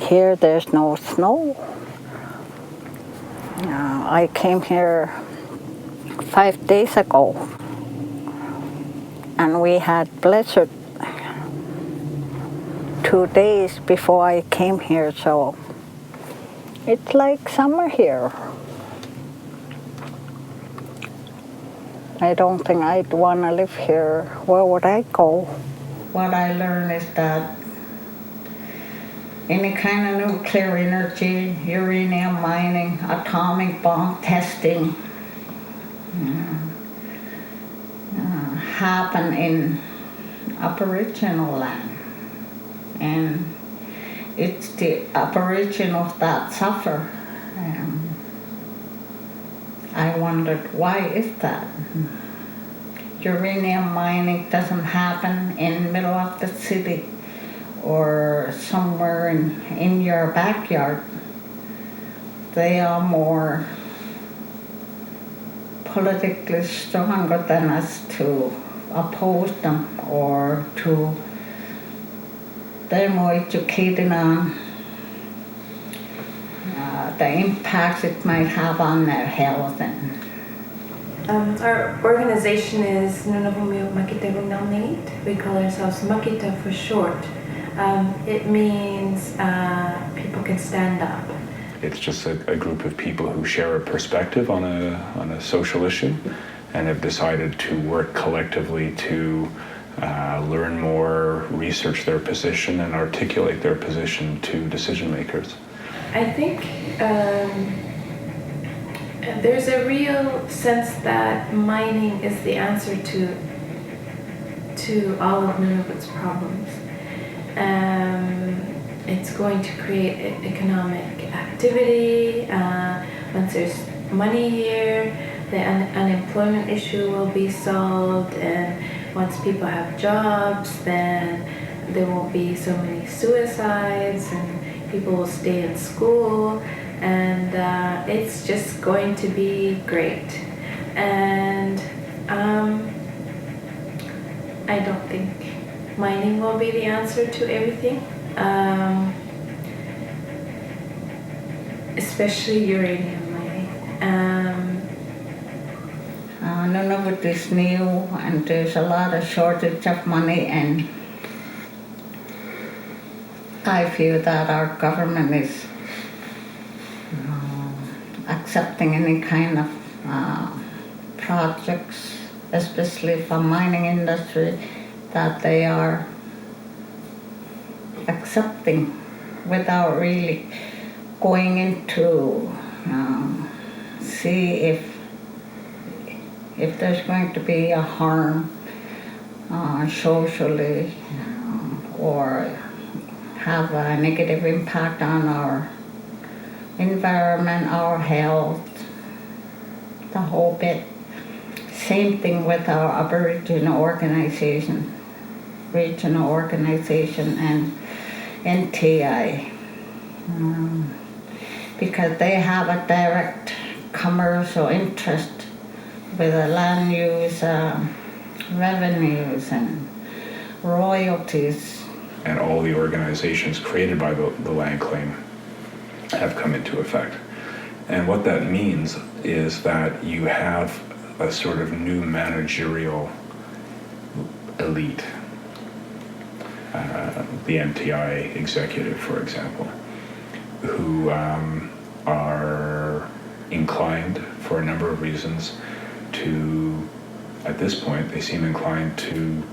Here there's no snow. I came here 5 days ago, and we had blizzard 2 days before I came here, so it's like summer here. I don't think I'd want to live here. Where would I go? What I learned is that any kind of nuclear energy, uranium mining, atomic bomb testing happen in Aboriginal land. And it's the Aboriginals that suffer. I wondered, why is that? Uranium mining doesn't happen in the middle of the city or somewhere in your backyard. They are more politically stronger than us to oppose them, or they're more educated on the impacts it might have on their health. Our organization is Nunavut Makita. We call ourselves Makita for short. It means people can stand up. It's just a group of people who share a perspective on a social issue and have decided to work collectively to learn more, research their position, and articulate their position to decision makers. I think there's a real sense that mining is the answer to all of Nunavut's problems. It's going to create economic activity. Once there's money here, the unemployment issue will be solved, and once people have jobs, then there won't be so many suicides, and people will stay in school, and it's just going to be great. And I don't think mining will be the answer to everything, especially uranium mining. Nunavut is new, and there's a lot of shortage of money, and I feel that our government is accepting any kind of projects, especially for mining industry, that they are accepting without really going into see if there's going to be a harm socially or have a negative impact on our environment, our health, the whole bit. Same thing with our Aboriginal organization, regional organization, and NTI, because they have a direct commercial interest with the land use revenues and royalties. And all the organizations created by the land claim have come into effect. And what that means is that you have a sort of new managerial elite, the MTI executive, for example, who are inclined, for a number of reasons, to, at this point, they seem inclined to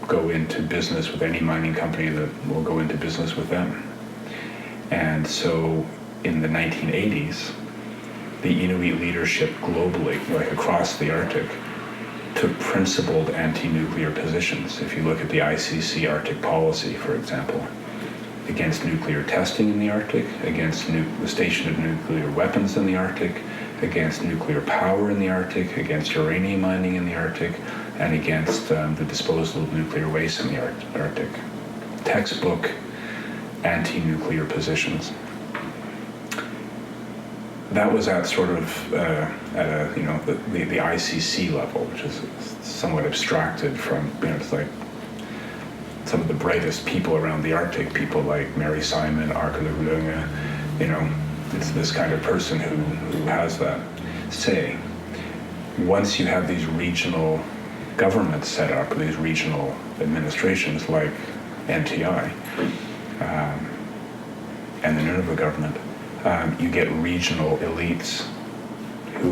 go into business with any mining company that will go into business with them. And so in the 1980s, the Inuit leadership globally, like across the Arctic, took principled anti-nuclear positions. If you look at the ICC Arctic policy, for example, against nuclear testing in the Arctic, against the station of nuclear weapons in the Arctic, against nuclear power in the Arctic, against uranium mining in the Arctic, and against the disposal of nuclear waste in the Arctic. Textbook anti-nuclear positions. That was at sort of at a the ICC level, which is somewhat abstracted from it's like some of the brightest people around the Arctic, people like Mary Simon, Arkelunga, it's this kind of person who has that say. Once you have these regional governments set up, these regional administrations like NTI and the Nunavut government, you get regional elites who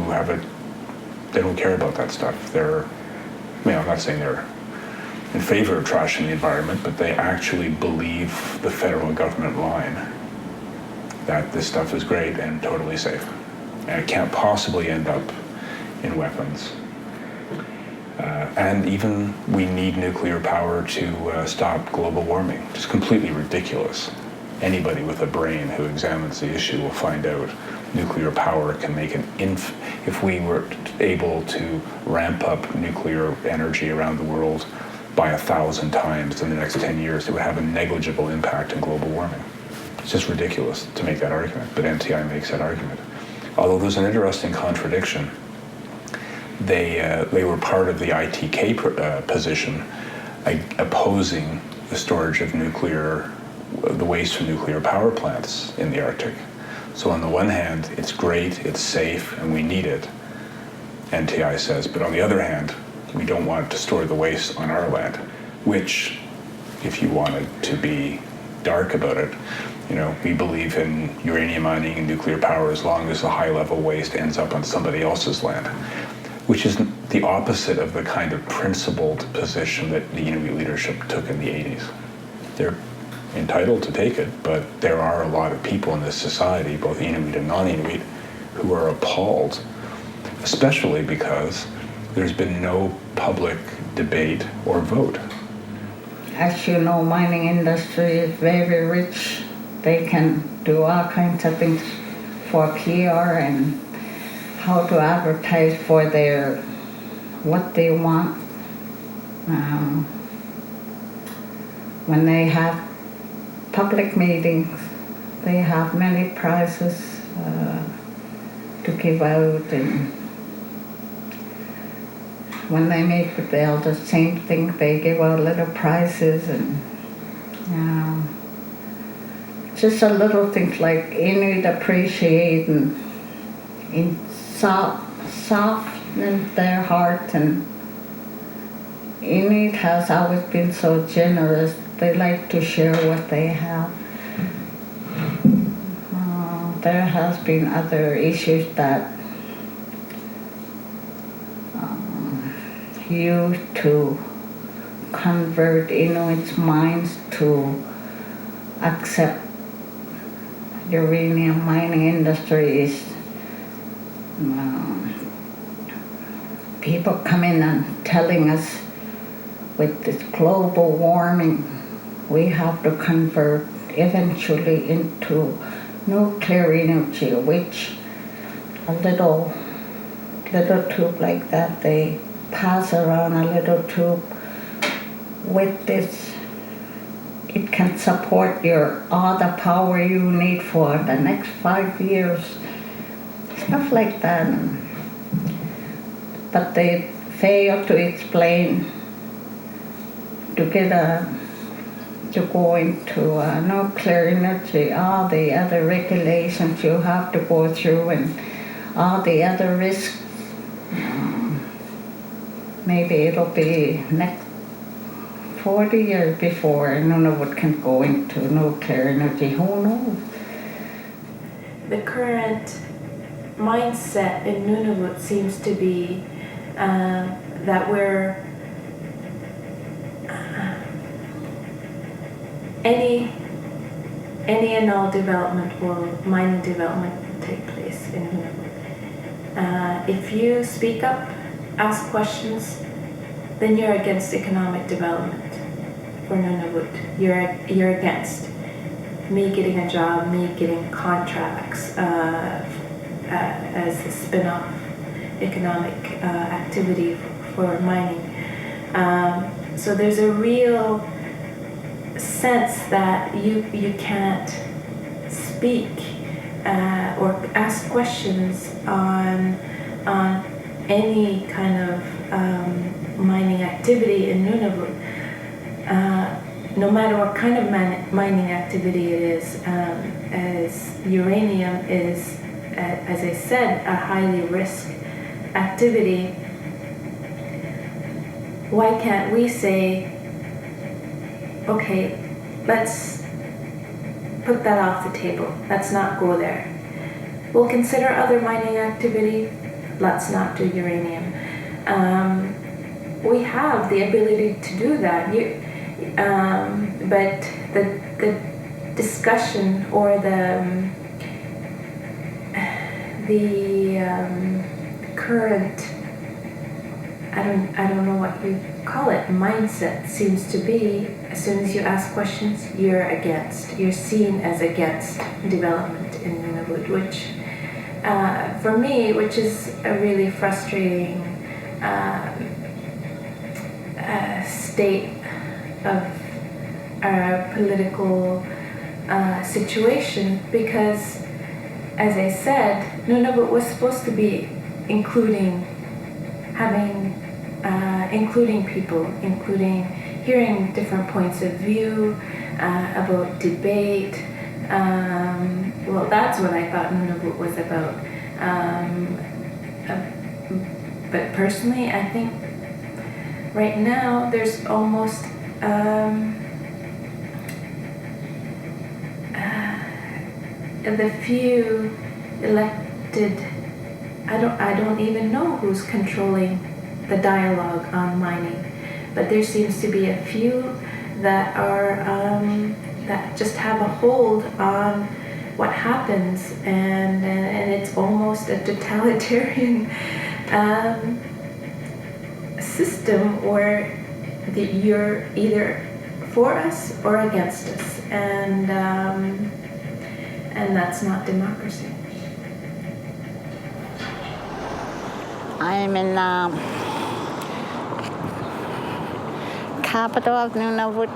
they don't care about that stuff. I'm not saying they're in favor of trashing the environment, but they actually believe the federal government line that this stuff is great and totally safe. And it can't possibly end up in weapons. And even we need nuclear power to stop global warming. Just completely ridiculous. Anybody with a brain who examines the issue will find out nuclear power can make if we were able to ramp up nuclear energy around the world by 1,000 times in the next 10 years, it would have a negligible impact on global warming. It's just ridiculous to make that argument, but NTI makes that argument. Although there's an interesting contradiction. They were part of the ITK position opposing the storage of the waste from nuclear power plants in the Arctic. So on the one hand, it's great, it's safe, and we need it, NTI says, but on the other hand, we don't want to store the waste on our land, which, if you wanted to be dark about it, we believe in uranium mining and nuclear power as long as the high-level waste ends up on somebody else's land, which is the opposite of the kind of principled position that the Inuit leadership took in the 80s. They're entitled to take it, but there are a lot of people in this society, both Inuit and non-Inuit, who are appalled, especially because there's been no public debate or vote. As you know, mining industry is very rich. They can do all kinds of things for PR and how to advertise for what they want. When they have public meetings, they have many prizes to give out, and when they meet with the elders, same thing, they give out little prizes, and just a little things like Inuit appreciating in soften their heart, and Inuit has always been so generous. They like to share what they have. There has been other issues that used to convert Inuits' minds to accept uranium mining industry is people coming and telling us with this global warming we have to convert eventually into nuclear energy, which a little tube like that, they pass around a little tube with this. It can support all the power you need for the next 5 years, stuff like that. But they fail to explain to go into nuclear energy, all the other regulations you have to go through and all the other risks. Maybe it'll be next 40 years before Nunavut can go into nuclear energy. Who knows? The current mindset in Nunavut seems to be that we're any and all mining development will take place in Nunavut. If you speak up, ask questions, then you're against economic development for Nunavut. You're against me getting a job, me getting contracts as a spin-off economic activity for mining. So there's a real sense that you can't speak or ask questions on any kind of mining activity in Nunavut no matter what kind of mining activity it is, as uranium is, as I said, a highly risk activity, why can't we say, okay, let's put that off the table, let's not go there. We'll consider other mining activity, let's not do uranium. We have the ability to do that, but the discussion or the current, I don't know what you call it, mindset seems to be, as soon as you ask questions, you're seen as against development in Nunavut, which for me, which is a really frustrating state of our political situation, because, as I said, Nunavut was supposed to be including people, including hearing different points of view about debate. Well, that's what I thought Nunavut was about. But personally, I think right now there's almost the few elected. I don't even know who's controlling the dialogue on mining, but there seems to be a few that are that just have a hold on what happens, and it's almost a totalitarian system where you're either for us or against us, and that's not democracy. I'm in capital of Nunavut,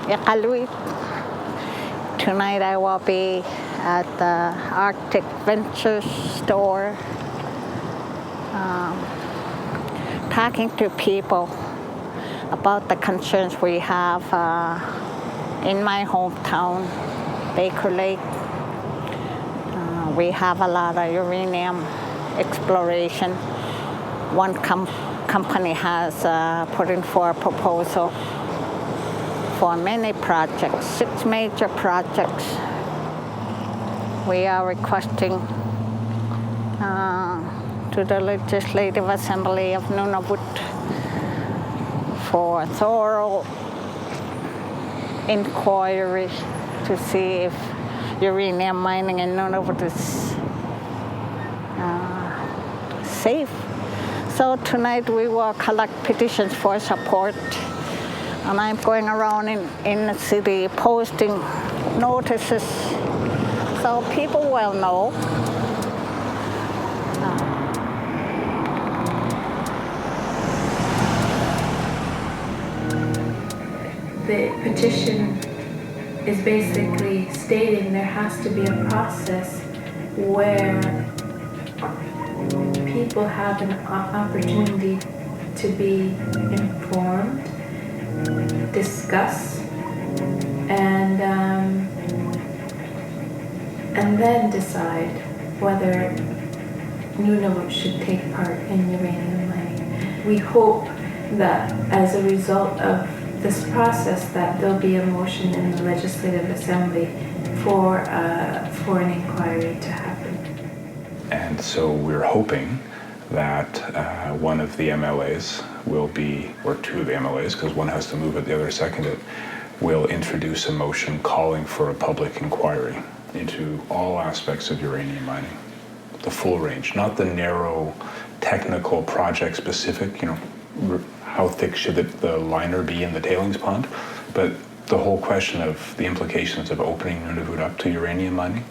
Iqaluit. Tonight I will be at the Arctic Ventures store, talking to people about the concerns we have in my hometown, Baker Lake. We have a lot of uranium exploration. One company has put in for a proposal for many projects, 6 major projects. We are requesting to the Legislative Assembly of Nunavut for thorough inquiry to see if uranium mining in Nunavut is safe. So tonight we will collect petitions for support, and I'm going around in the city posting notices so people will know. The petition is basically stating there has to be a process where people have an opportunity to be informed, discuss, and then decide whether Nunavut should take part in uranium mining. We hope that as a result of this process that there'll be a motion in the Legislative Assembly for an inquiry to happen. And so we're hoping that one of the MLAs will be, or 2 of the MLAs, because one has to move it, the other second it, will introduce a motion calling for a public inquiry into all aspects of uranium mining, the full range, not the narrow technical project specific, how thick should the liner be in the tailings pond, but the whole question of the implications of opening Nunavut up to uranium mining.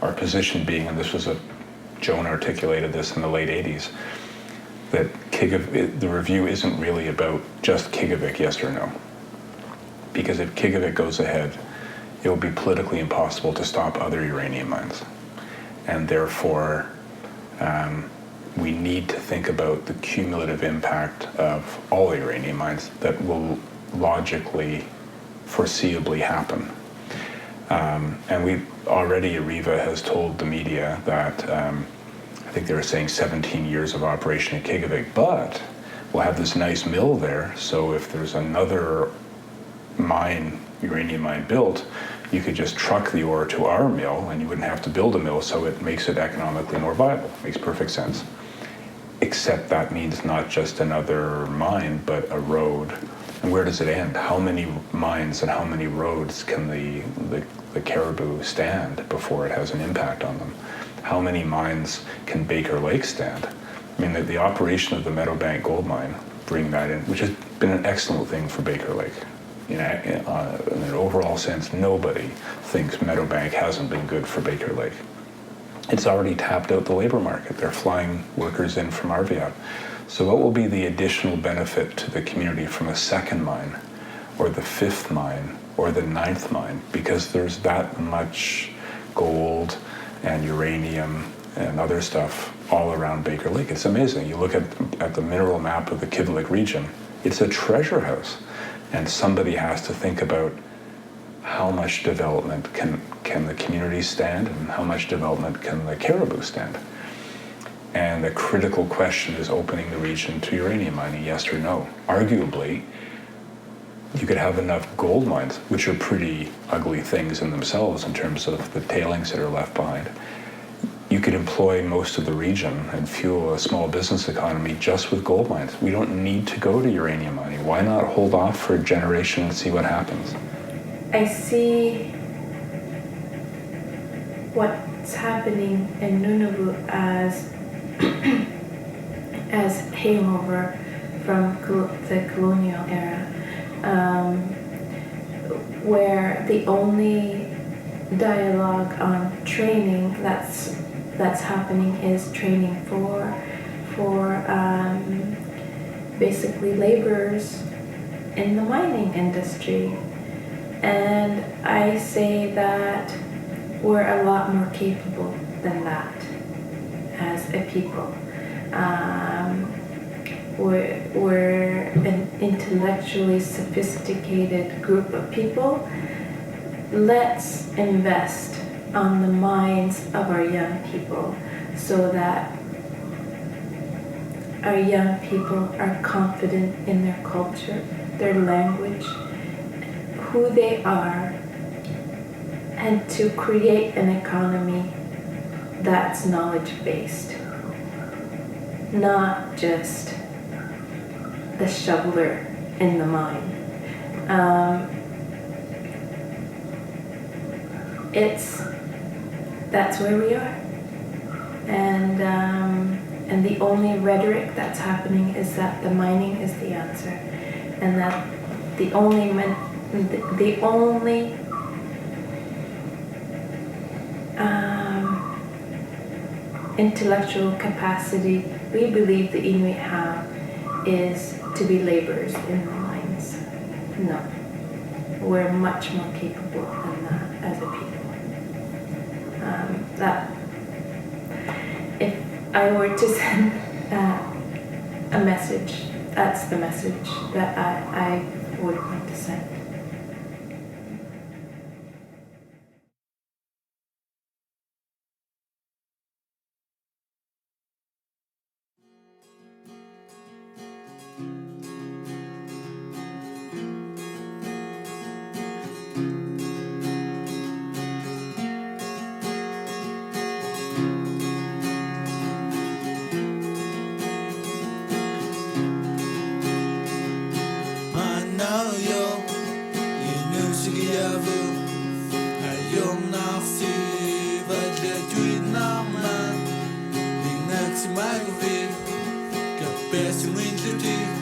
Our position being, and this was Joan articulated this in the late 80s, that the review isn't really about just Kigavik, yes or no. Because if Kigavik goes ahead, it will be politically impossible to stop other uranium mines. And therefore, we need to think about the cumulative impact of all uranium mines that will logically foreseeably happen. And we already, Areva has told the media that I think they were saying 17 years of operation at Kigavik, but we'll have this nice mill there, so if there's another mine, uranium mine built, you could just truck the ore to our mill and you wouldn't have to build a mill, so it makes it economically more viable. Makes perfect sense. Except that means not just another mine, but a road. And where does it end? How many mines and how many roads can the caribou stand before it has an impact on them? How many mines can Baker Lake stand? I mean, the operation of the Meadowbank gold mine, bring that in, which has been an excellent thing for Baker Lake. You know, in an overall sense, nobody thinks Meadowbank hasn't been good for Baker Lake. It's already tapped out the labor market. They're flying workers in from Arviat. So what will be the additional benefit to the community from a second mine, or the fifth mine, or the ninth mine? Because there's that much gold and uranium and other stuff all around Baker Lake. It's amazing. You look at the mineral map of the Kivalik region, it's a treasure house. And somebody has to think about how much development can the community stand and how much development can the caribou stand. And the critical question is opening the region to uranium mining, yes or no. Arguably, you could have enough gold mines, which are pretty ugly things in themselves in terms of the tailings that are left behind. You could employ most of the region and fuel a small business economy just with gold mines. We don't need to go to uranium mining. Why not hold off for a generation and see what happens? I see what's happening in Nunavut as hangover from the colonial era, where the only dialogue on training that's happening is training for basically laborers in the mining industry. And I say that we're a lot more capable than that as a people. We're an intellectually sophisticated group of people. Let's invest on the minds of our young people so that our young people are confident in their culture, their language, who they are, and to create an economy that's knowledge-based, not just the shoveler in the mine. That's where we are, and the only rhetoric that's happening is that the mining is the answer, and that the only intellectual capacity we believe the Inuit have is to be laborers in the mines. No, we're much more capable than that as a people. That if I were to send a message, that's the message that I would want to send. Best in